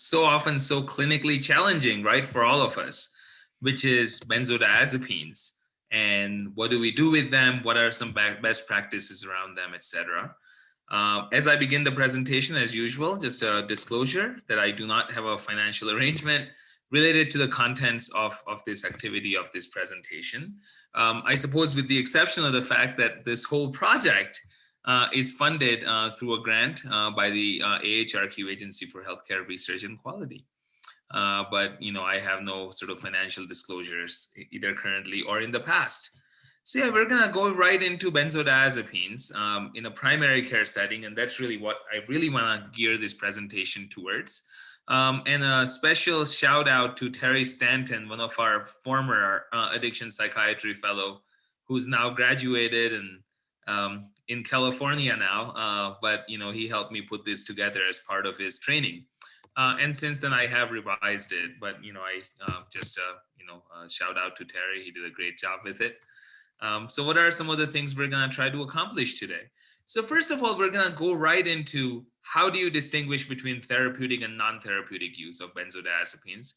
so often so clinically challenging, right, for all of us, which is benzodiazepines. And what do we do with them? What are some best practices around them, etc. As I begin the presentation, as usual, just a disclosure that I do not have a financial arrangement related to the contents of this activity of this presentation. I suppose with the exception of the fact that this whole project is funded through a grant by the AHRQ, Agency for Healthcare Research and Quality. But I have no sort of financial disclosures either currently or in the past. So yeah, we're gonna go right into benzodiazepines in a primary care setting, and that's really what I really want to gear this presentation towards. And a special shout out to Terry Stanton, one of our former addiction psychiatry fellow, who's now graduated and in California now. But he helped me put this together as part of his training. And since then, I have revised it. But I just shout out to Terry. He did a great job with it. So what are some of the things we're going to try to accomplish today? So first of all, we're going to go right into how do you distinguish between therapeutic and non-therapeutic use of benzodiazepines?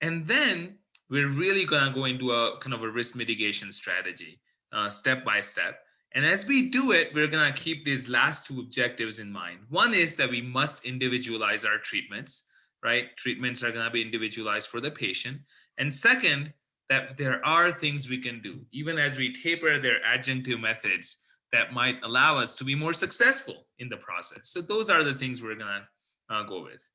And then we're really going to go into a kind of a risk mitigation strategy, step by step. And as we do it, we're going to keep these last two objectives in mind. One is that we must individualize our treatments, right? Treatments are going to be individualized for the patient. And second, that there are things we can do, even as we taper their adjunctive methods that might allow us to be more successful in the process. So those are the things we're going to go with.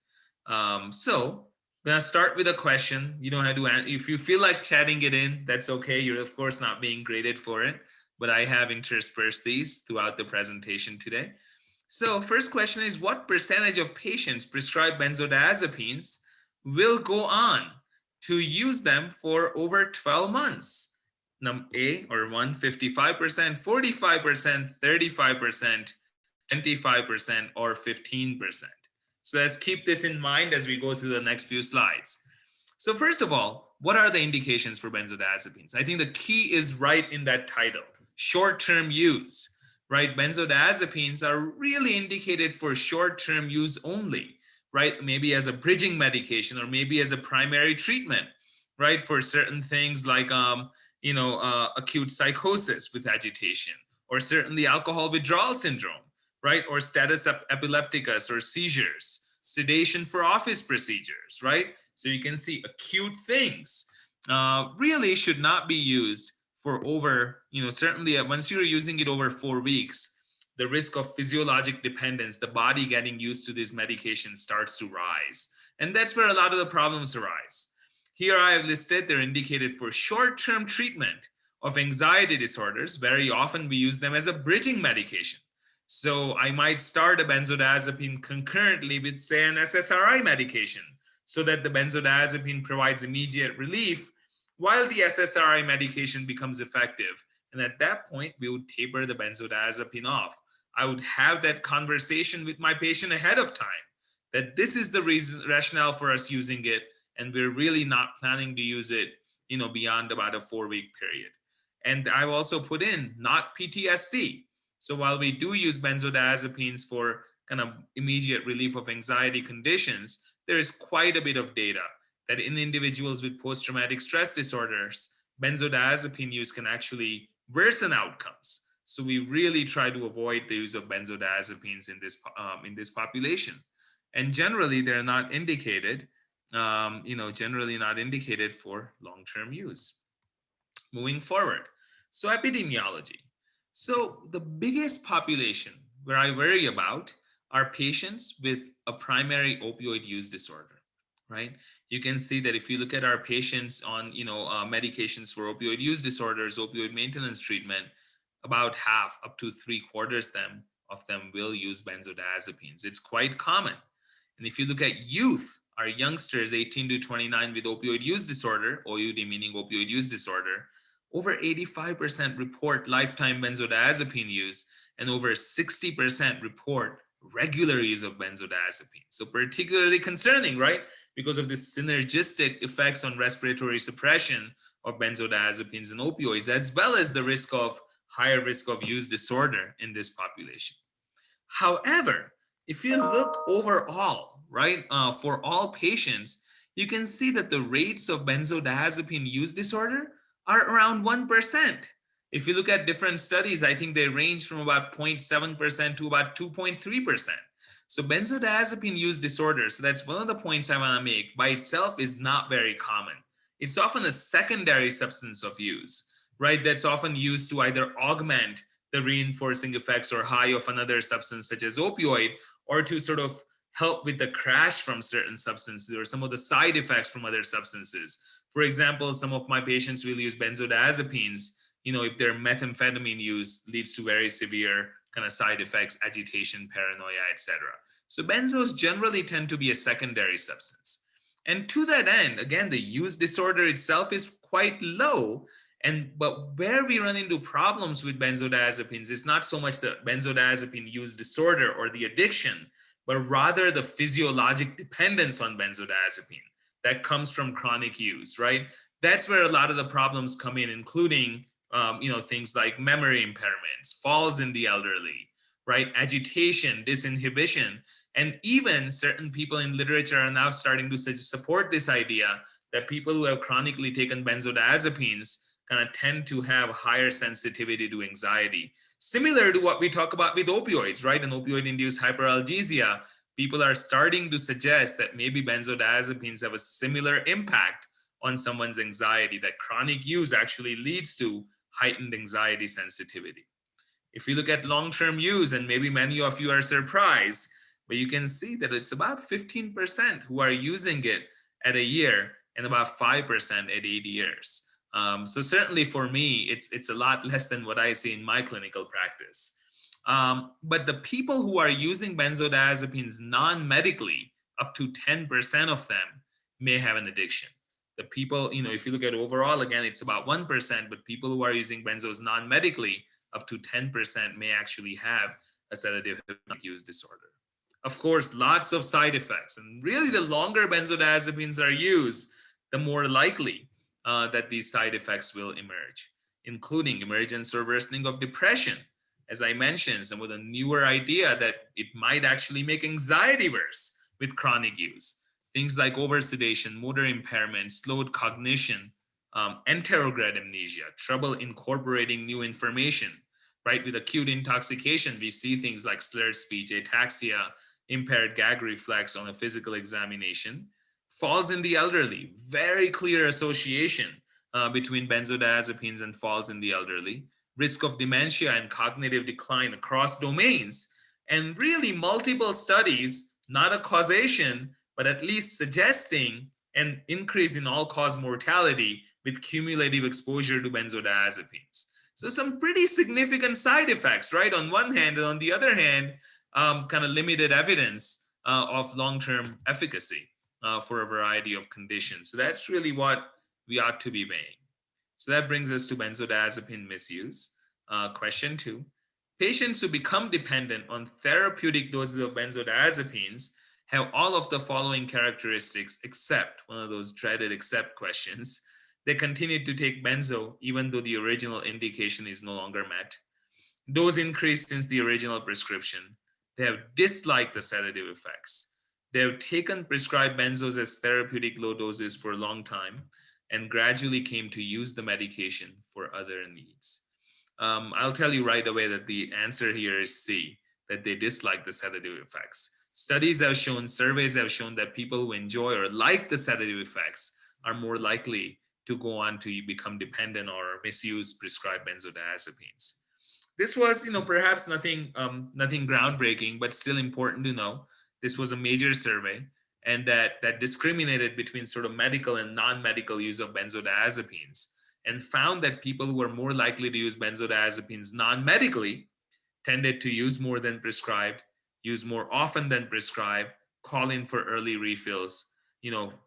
So I'm going to start with a question. You don't have to answer. If you feel like chatting it in, that's okay. You're, of course, not being graded for it, but I have interspersed these throughout the presentation today. So first question is, what percentage of patients prescribed benzodiazepines will go on to use them for over 12 months? A or 1, 55%, 45%, 35%, 25%, or 15%. So let's keep this in mind as we go through the next few slides. So first of all, what are the indications for benzodiazepines? I think the key is right in that title, short-term use, right? Benzodiazepines are really indicated for short-term use only, right? Maybe as a bridging medication or maybe as a primary treatment, right? For certain things like, acute psychosis with agitation, or certainly alcohol withdrawal syndrome, right? Or status epilepticus or seizures, sedation for office procedures, right? So you can see acute things really should not be used for over, certainly once you're using it over 4 weeks, the risk of physiologic dependence, the body getting used to this medication starts to rise. And that's where a lot of the problems arise. Here I have listed, they're indicated for short-term treatment of anxiety disorders. Very often we use them as a bridging medication. So I might start a benzodiazepine concurrently with, say, an SSRI medication so that the benzodiazepine provides immediate relief while the SSRI medication becomes effective. And at that point, we would taper the benzodiazepine off. I would have that conversation with my patient ahead of time, that this is the rationale for us using it, and we're really not planning to use it, beyond about a 4-week period. And I've also put in not PTSD. So while we do use benzodiazepines for kind of immediate relief of anxiety conditions, there is quite a bit of data that in individuals with post-traumatic stress disorders, benzodiazepine use can actually worsen outcomes. So we really try to avoid the use of benzodiazepines in this population. And generally, they're not indicated, generally not indicated for long-term use. Moving forward, so epidemiology. So the biggest population where I worry about are patients with a primary opioid use disorder, right? You can see that if you look at our patients on, medications for opioid use disorders, opioid maintenance treatment, about half, up to 3/4 of them will use benzodiazepines. It's quite common. And if you look at youth, our youngsters 18 to 29 with opioid use disorder, OUD meaning opioid use disorder, over 85% report lifetime benzodiazepine use, and over 60% report regular use of benzodiazepine. So particularly concerning, right? Because of the synergistic effects on respiratory suppression of benzodiazepines and opioids, as well as the higher risk of use disorder in this population. However, if you look overall, right? For all patients, you can see that the rates of benzodiazepine use disorder are around 1%. If you look at different studies, I think they range from about 0.7% to about 2.3%. So benzodiazepine use disorder, so that's one of the points I want to make, by itself is not very common. It's often a secondary substance of use, right? That's often used to either augment the reinforcing effects or high of another substance such as opioid, or to sort of help with the crash from certain substances or some of the side effects from other substances. For example, some of my patients will use benzodiazepines, if their methamphetamine use leads to very severe kind of side effects, agitation, paranoia, etc. So benzos generally tend to be a secondary substance. And to that end, again, the use disorder itself is quite low. But where we run into problems with benzodiazepines is not so much the benzodiazepine use disorder or the addiction, but rather the physiologic dependence on benzodiazepine that comes from chronic use, right? That's where a lot of the problems come in, including things like memory impairments, falls in the elderly, right? Agitation, disinhibition, and even certain people in literature are now starting to support this idea that people who have chronically taken benzodiazepines kind of tend to have higher sensitivity to anxiety. Similar to what we talk about with opioids, right? And opioid-induced hyperalgesia, people are starting to suggest that maybe benzodiazepines have a similar impact on someone's anxiety, that chronic use actually leads to heightened anxiety sensitivity. If you look at long-term use, and maybe many of you are surprised, but you can see that it's about 15% who are using it at a year and about 5% at 8 years. So certainly for me, it's a lot less than what I see in my clinical practice. But the people who are using benzodiazepines non-medically, up to 10% of them may have an addiction. The people, if you look at overall, again, it's about 1%, but people who are using benzos non-medically, up to 10% may actually have a sedative use disorder. Of course, lots of side effects. And really, the longer benzodiazepines are used, the more likely that these side effects will emerge, including emergence or worsening of depression. As I mentioned, some of the newer idea that it might actually make anxiety worse with chronic use. Things like oversedation, motor impairment, slowed cognition, enterograde amnesia, trouble incorporating new information, right? With acute intoxication, we see things like slurred speech, ataxia, impaired gag reflex on a physical examination. Falls in the elderly, very clear association between benzodiazepines and falls in the elderly. Risk of dementia and cognitive decline across domains. And really multiple studies, not a causation, but at least suggesting an increase in all-cause mortality with cumulative exposure to benzodiazepines. So some pretty significant side effects, right? On one hand, and on the other hand, kind of limited evidence of long-term efficacy for a variety of conditions. So that's really what we ought to be weighing. So that brings us to benzodiazepine misuse. Question 2. Patients who become dependent on therapeutic doses of benzodiazepines have all of the following characteristics, except one of those dreaded except questions. They continue to take benzo even though the original indication is no longer met. Dose increased since the original prescription. They have disliked the sedative effects. They have taken prescribed benzos as therapeutic low doses for a long time and gradually came to use the medication for other needs. I'll tell you right away that the answer here is C, that they dislike the sedative effects. Studies have shown, surveys have shown that people who enjoy or like the sedative effects are more likely to go on to become dependent or misuse prescribed benzodiazepines. This was, perhaps nothing groundbreaking, but still important to know. This was a major survey, and that discriminated between sort of medical and non-medical use of benzodiazepines, and found that people who were more likely to use benzodiazepines non-medically tended to use more than prescribed, use more often than prescribed, call in for early refills,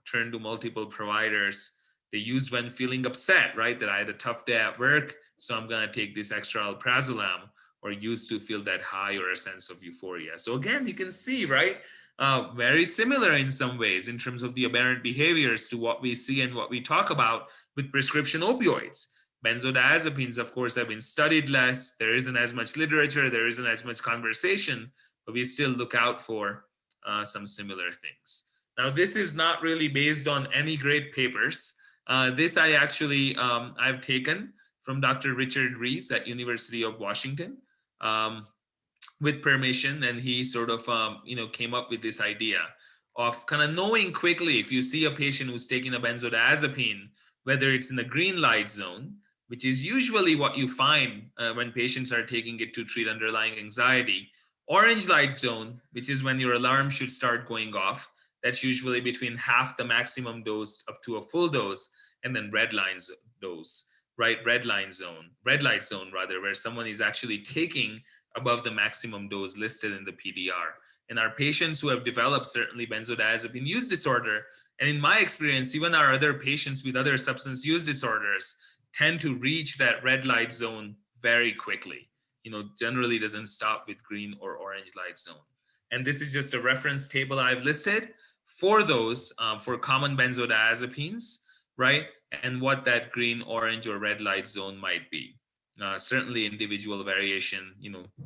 turn to multiple providers. They used when feeling upset, right? That I had a tough day at work, so I'm going to take this extra alprazolam, or used to feel that high or a sense of euphoria. So again, you can see, right? Very similar in some ways in terms of the aberrant behaviors to what we see and what we talk about with prescription opioids. Benzodiazepines, of course, have been studied less. There isn't as much literature, there isn't as much conversation, but we still look out for some similar things. Now, this is not really based on any great papers. This I actually, I've taken from Dr. Richard Rees at University of Washington. With permission, and he sort of came up with this idea of kind of knowing quickly if you see a patient who's taking a benzodiazepine, whether it's in the green light zone, which is usually what you find when patients are taking it to treat underlying anxiety, orange light zone, which is when your alarm should start going off. That's usually between half the maximum dose up to a full dose, and then red dose, right? Red light zone rather, where someone is actually taking above the maximum dose listed in the PDR. And our patients who have developed certainly benzodiazepine use disorder, and in my experience, even our other patients with other substance use disorders tend to reach that red light zone very quickly. Generally doesn't stop with green or orange light zone. And this is just a reference table I've listed for those, for common benzodiazepines, right? And what that green, orange, or red light zone might be. Certainly individual variation,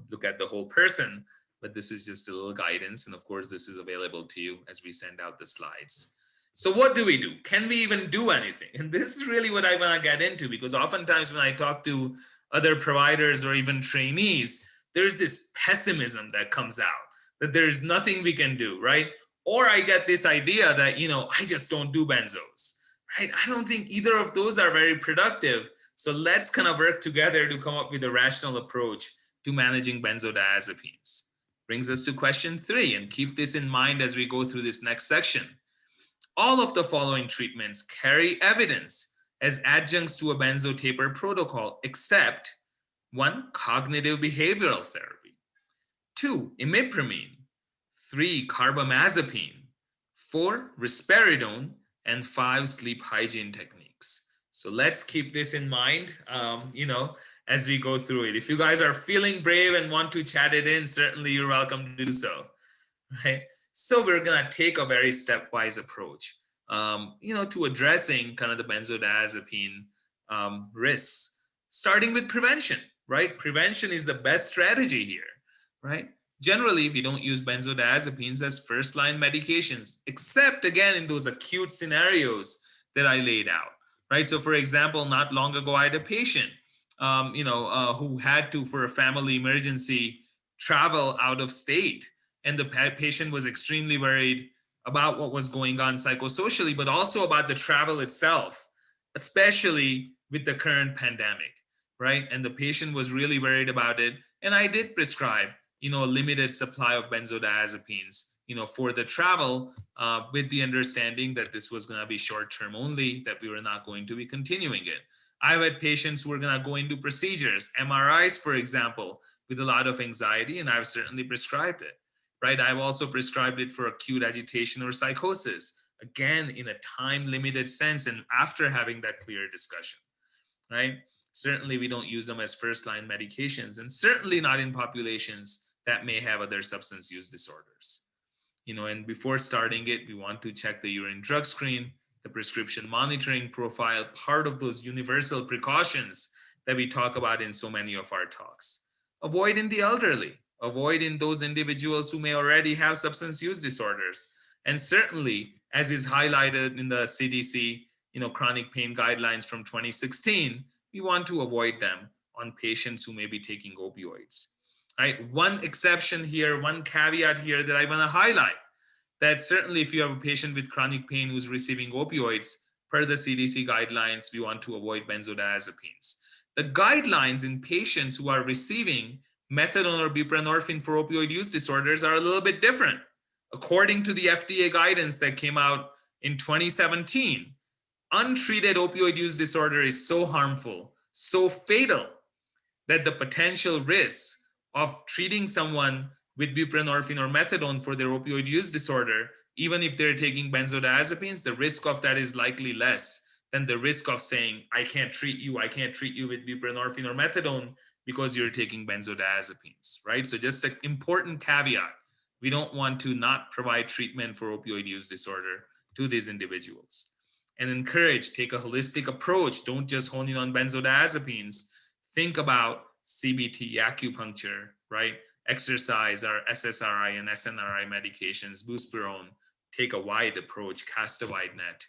look at the whole person, but this is just a little guidance. And of course, this is available to you as we send out the slides. So what do we do? Can we even do anything? And this is really what I want to get into, because oftentimes when I talk to other providers or even trainees, there's this pessimism that comes out that there's nothing we can do, right? Or I get this idea that, I just don't do benzos, right? I don't think either of those are very productive. So let's kind of work together to come up with a rational approach to managing benzodiazepines. Brings us to question 3, and keep this in mind as we go through this next section. All of the following treatments carry evidence as adjuncts to a benzo taper protocol, except 1, cognitive behavioral therapy, 2, imipramine, 3, carbamazepine, 4, risperidone, and 5, sleep hygiene techniques. So let's keep this in mind, as we go through it. If you guys are feeling brave and want to chat it in, certainly you're welcome to do so, right? So we're gonna take a very stepwise approach, to addressing kind of the benzodiazepine risks, starting with prevention, right? Prevention is the best strategy here, right? Generally, if you don't use benzodiazepines as first-line medications, except again in those acute scenarios that I laid out, right? So for example, not long ago, I had a patient, who had to, for a family emergency, travel out of state. And the patient was extremely worried about what was going on psychosocially, but also about the travel itself, especially with the current pandemic, right? And the patient was really worried about it. And I did prescribe, a limited supply of benzodiazepines, for the travel, with the understanding that this was going to be short-term only, that we were not going to be continuing it. I've had patients who are going to go into procedures, MRIs, for example, with a lot of anxiety, and I've certainly prescribed it, right? I've also prescribed it for acute agitation or psychosis, again, in a time-limited sense and after having that clear discussion, right? Certainly, we don't use them as first-line medications, and certainly not in populations that may have other substance use disorders. And before starting it, we want to check the urine drug screen, the prescription monitoring profile, part of those universal precautions that we talk about in so many of our talks. Avoid in the elderly, avoid in those individuals who may already have substance use disorders. And certainly, as is highlighted in the CDC, chronic pain guidelines from 2016, we want to avoid them on patients who may be taking opioids. Right? One exception here, one caveat here that I want to highlight, that certainly if you have a patient with chronic pain who's receiving opioids, per the CDC guidelines, we want to avoid benzodiazepines. The guidelines in patients who are receiving methadone or buprenorphine for opioid use disorders are a little bit different. According to the FDA guidance that came out in 2017, untreated opioid use disorder is so harmful, so fatal, that the potential risks of treating someone with buprenorphine or methadone for their opioid use disorder, even if they're taking benzodiazepines, the risk of that is likely less than the risk of saying, I can't treat you with buprenorphine or methadone because you're taking benzodiazepines, right? So just an important caveat, we don't want to not provide treatment for opioid use disorder to these individuals. And encourage, take a holistic approach. Don't just hone in on benzodiazepines. Think about CBT, acupuncture, right? exercise, our SSRI and SNRI medications, buspirone, take a wide approach, cast a wide net,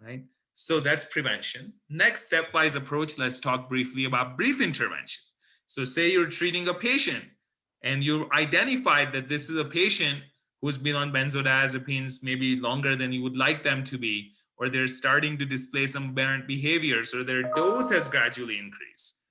right? So that's prevention. Next stepwise approach, let's talk briefly about brief intervention. So say you're treating a patient and you identified that this is a patient who's been on benzodiazepines maybe longer than you would like them to be, or they're starting to display some aberrant behaviors, or their dose has gradually increased.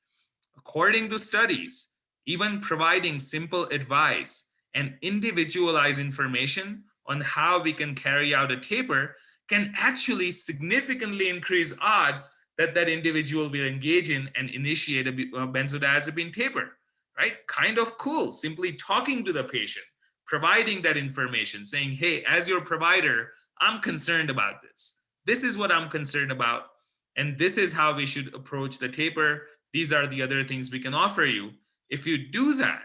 According to studies, even providing simple advice and individualized information on how we can carry out a taper can actually significantly increase odds that that individual will engage in and initiate a benzodiazepine taper, right? Kind of cool. Simply talking to the patient, providing that information, saying, hey, as your provider, I'm concerned about this. This is what I'm concerned about. And this is how we should approach the taper. These are the other things we can offer you. If you do that,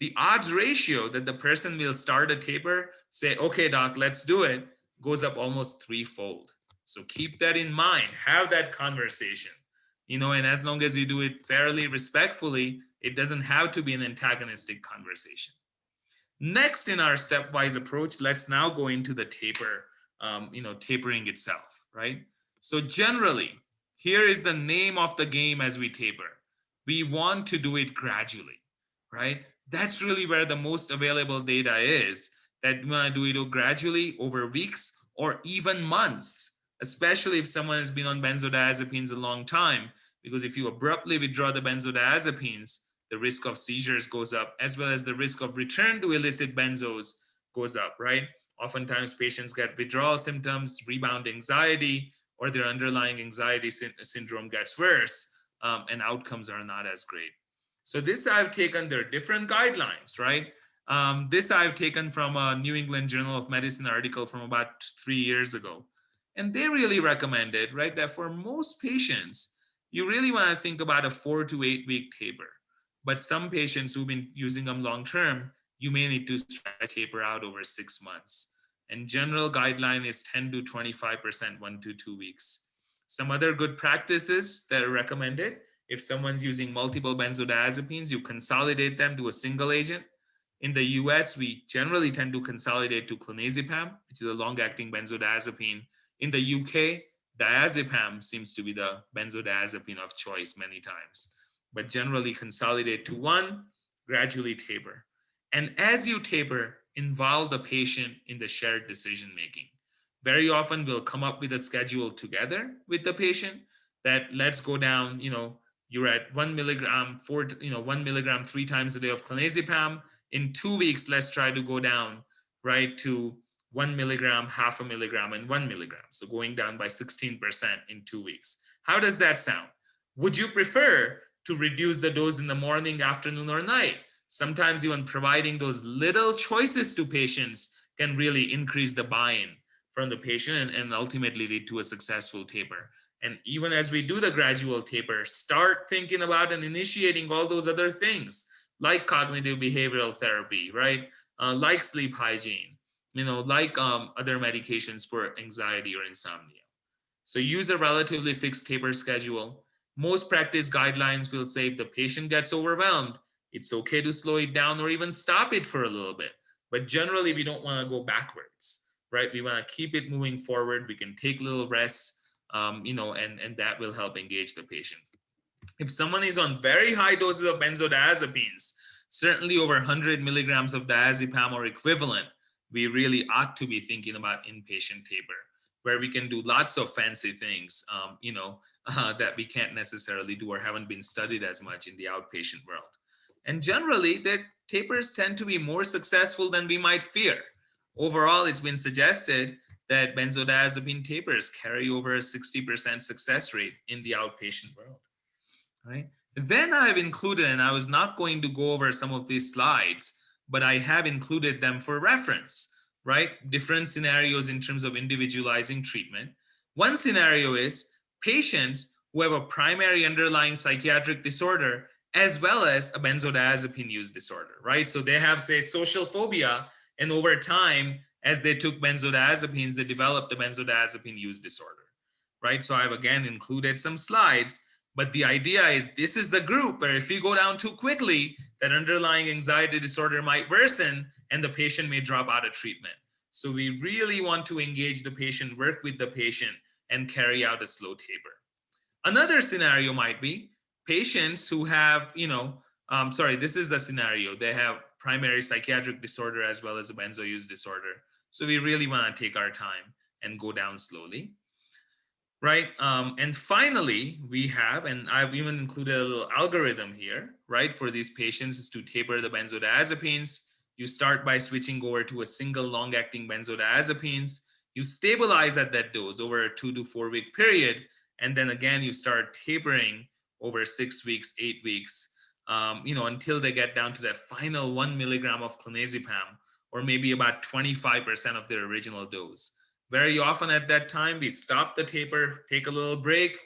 the odds ratio that the person will start a taper, say, okay, doc, let's do it, goes up almost threefold. So keep that in mind, have that conversation, and as long as you do it fairly, respectfully, it doesn't have to be an antagonistic conversation. Next in our stepwise approach, let's now go into the tapering itself, right? So generally, here is the name of the game as we taper. We want to do it gradually, right? That's really where the most available data is, that we want to do it gradually over weeks or even months, especially if someone has been on benzodiazepines a long time, because if you abruptly withdraw the benzodiazepines, the risk of seizures goes up, as well as the risk of return to illicit benzos goes up, right? Oftentimes patients get withdrawal symptoms, rebound anxiety, or their underlying anxiety syndrome gets worse, and outcomes are not as great. So this I've taken, there are different guidelines, right? This I've taken from a New England Journal of Medicine article from about 3 years ago. And they really recommended, right, that for most patients, you really want to think about a 4 to 8 week taper. But some patients who've been using them long term, you may need to taper out over 6 months. And general guideline is 10 to 25%, 1 to 2 weeks. Some other good practices that are recommended: if someone's using multiple benzodiazepines, you consolidate them to a single agent. In the US, we generally tend to consolidate to clonazepam, which is a long-acting benzodiazepine. In the UK, diazepam seems to be the benzodiazepine of choice many times. But generally consolidate to one, gradually taper. And as you taper, involve the patient in the shared decision-making. Very often we'll come up with a schedule together with the patient that let's go down, you're at 1 milligram, 1 milligram 3 times a day of clonazepam. In 2 weeks, let's try to go down, right, to 1 milligram, half a milligram, and 1 milligram. So going down by 16% in 2 weeks. How does that sound? Would you prefer to reduce the dose in the morning, afternoon, or night? Sometimes even providing those little choices to patients can really increase the buy-in from the patient and ultimately lead to a successful taper. And even as we do the gradual taper, start thinking about and initiating all those other things like cognitive behavioral therapy, right? Like sleep hygiene, like other medications for anxiety or insomnia. So use a relatively fixed taper schedule. Most practice guidelines will say if the patient gets overwhelmed, it's okay to slow it down or even stop it for a little bit. But generally, we don't want to go backwards, right? We want to keep it moving forward. We can take little rests, and that will help engage the patient. If someone is on very high doses of benzodiazepines, certainly over 100 milligrams of diazepam or equivalent, we really ought to be thinking about inpatient taper, where we can do lots of fancy things, that we can't necessarily do or haven't been studied as much in the outpatient world. And generally, the tapers tend to be more successful than we might fear. Overall, it's been suggested that benzodiazepine tapers carry over a 60% success rate in the outpatient world, right? Then I've included, and I was not going to go over some of these slides, but I have included them for reference, right? Different scenarios in terms of individualizing treatment. One scenario is patients who have a primary underlying psychiatric disorder as well as a benzodiazepine use disorder, right? So they have, say, social phobia, and over time, as they took benzodiazepines, they developed a benzodiazepine use disorder, right? So I've again included some slides But the idea is this is the group where if we go down too quickly, that underlying anxiety disorder might worsen and the patient may drop out of treatment. So we really want to engage the patient, work with the patient, and carry out a slow taper. Another scenario might be patients who have, this is the scenario. They have primary psychiatric disorder as well as a benzo use disorder. So we really want to take our time and go down slowly, right? And finally, we have, and I've even included a little algorithm here, right, for these patients to taper the benzodiazepines. You start by switching over to a single long-acting benzodiazepines. You stabilize at that dose over a 2 to 4 week period, and then again you start tapering over 6 weeks, 8 weeks, until they get down to that final 1 milligram of clonazepam, or maybe about 25% of their original dose. Very often at that time, we stop the taper, take a little break,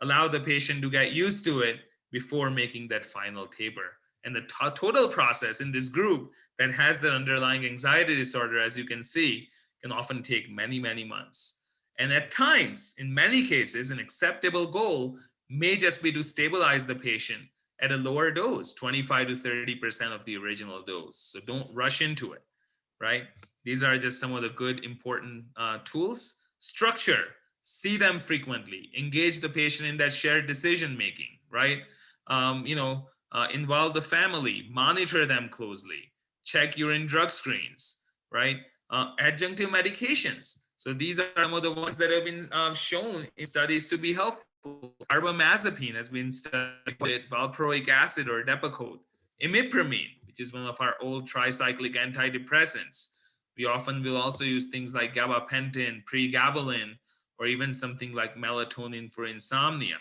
allow the patient to get used to it before making that final taper. And the total process in this group that has the underlying anxiety disorder, as you can see, can often take many, many months. And at times, in many cases, an acceptable goal may just be to stabilize the patient at a lower dose, 25 to 30% of the original dose. So don't rush into it, right? These are just some of the good, important tools. Structure, see them frequently, engage the patient in that shared decision making, right? Involve the family, monitor them closely, check urine drug screens, right? Adjunctive medications. So these are some of the ones that have been shown in studies to be helpful. Carbamazepine has been studied with valproic acid or Depakote. Imipramine, which is one of our old tricyclic antidepressants. We often will also use things like gabapentin, pregabalin, or even something like melatonin for insomnia.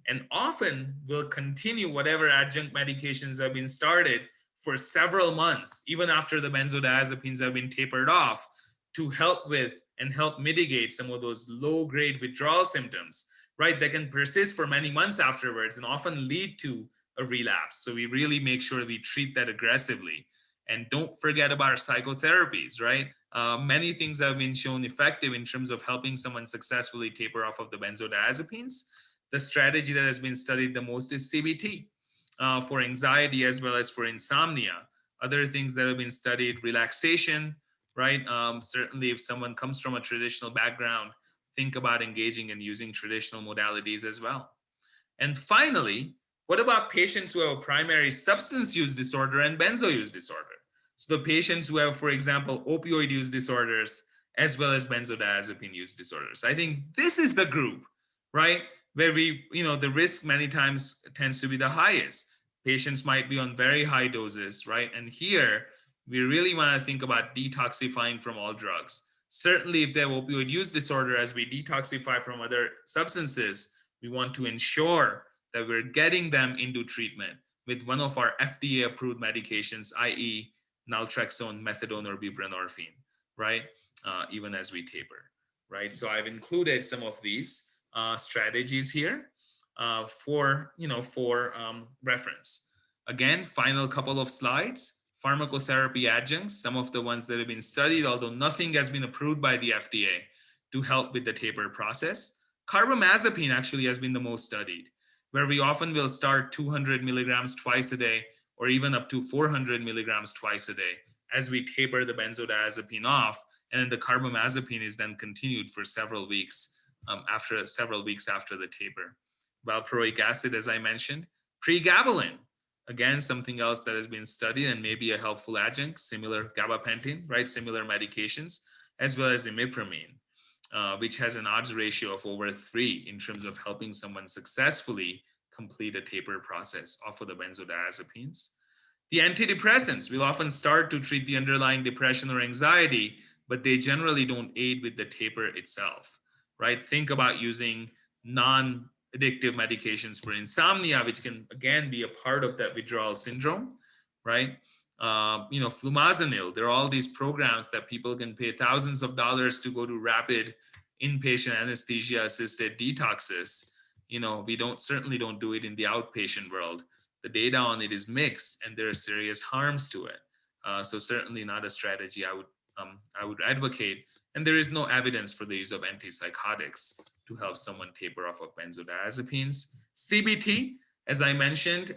And often we'll continue whatever adjunct medications have been started for several months, even after the benzodiazepines have been tapered off, to help with and help mitigate some of those low-grade withdrawal symptoms, right, that can persist for many months afterwards and often lead to a relapse. So we really make sure we treat that aggressively. And don't forget about psychotherapies, right? Many things have been shown effective in terms of helping someone successfully taper off of the benzodiazepines. The strategy that has been studied the most is CBT for anxiety as well as for insomnia. Other things that have been studied, relaxation, right? Certainly, if someone comes from a traditional background, think about engaging and using traditional modalities as well. And finally, what about patients who have a primary substance use disorder and benzo use disorder? So the patients who have, for example, opioid use disorders as well as benzodiazepine use disorders. I think this is the group, right, where the risk many times tends to be the highest. Patients might be on very high doses, right? And here, we really want to think about detoxifying from all drugs. Certainly, if they have opioid use disorder, as we detoxify from other substances, we want to ensure that we're getting them into treatment with one of our FDA-approved medications, i.e. naltrexone, methadone, or buprenorphine, right? Even as we taper, right? So I've included some of these strategies here for reference. Again, final couple of slides. Pharmacotherapy adjuncts, some of the ones that have been studied, although nothing has been approved by the FDA to help with the taper process. Carbamazepine actually has been the most studied, where we often will start 200 milligrams twice a day, or even up to 400 milligrams twice a day as we taper the benzodiazepine off, and then the carbamazepine is then continued for several weeks after the taper. Valproic acid, as I mentioned. Pregabalin, again, something else that has been studied and maybe a helpful adjunct, similar gabapentin, right? Similar medications, as well as imipramine, which has an odds ratio of over 3 in terms of helping someone successfully complete a taper process off of the benzodiazepines. The antidepressants will often start to treat the underlying depression or anxiety, but they generally don't aid with the taper itself, right? Think about using non-addictive medications for insomnia, which can again be a part of that withdrawal syndrome, right? Flumazenil. There are all these programs that people can pay thousands of dollars to go to rapid inpatient anesthesia-assisted detoxes. We certainly don't do it in the outpatient world. The data on it is mixed, and there are serious harms to it. So certainly not a strategy I would advocate. And there is no evidence for the use of antipsychotics to help someone taper off of benzodiazepines. CBT, as I mentioned,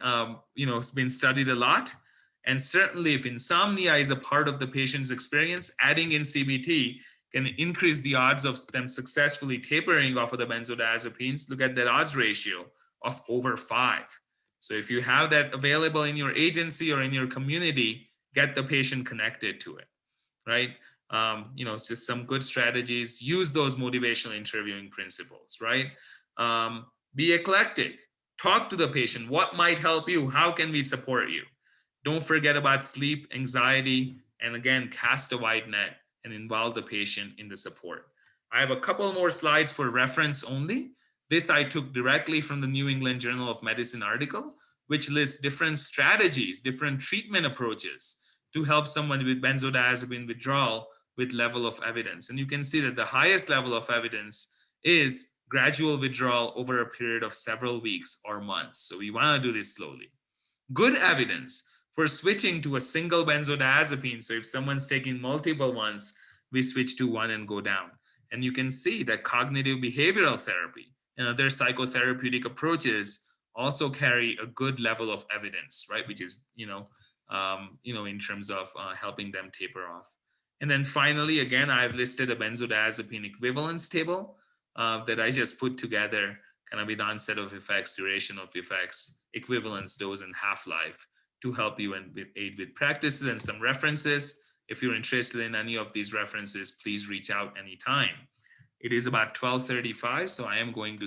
it's been studied a lot. And certainly if insomnia is a part of the patient's experience, adding in CBT can increase the odds of them successfully tapering off of the benzodiazepines. Look at that odds ratio of over 5. So if you have that available in your agency or in your community, get the patient connected to it, right? It's just some good strategies. Use those motivational interviewing principles, right? Be eclectic. Talk to the patient. What might help you? How can we support you? Don't forget about sleep, anxiety, and again, cast a wide net and involve the patient in the support. I have a couple more slides for reference only. This I took directly from the New England Journal of Medicine article, which lists different strategies, different treatment approaches to help someone with benzodiazepine withdrawal with level of evidence. And you can see that the highest level of evidence is gradual withdrawal over a period of several weeks or months. So we want to do this slowly. Good evidence for switching to a single benzodiazepine. So if someone's taking multiple ones, we switch to one and go down. And you can see that cognitive behavioral therapy and other psychotherapeutic approaches also carry a good level of evidence, right? Which is, in terms of helping them taper off. And then finally, again, I've listed a benzodiazepine equivalence table that I just put together, kind of with onset of effects, duration of effects, equivalence, dose, and half-life to help you and aid with practices and some references. If you're interested in any of these references, please reach out anytime. It is about 12:35, so I am going to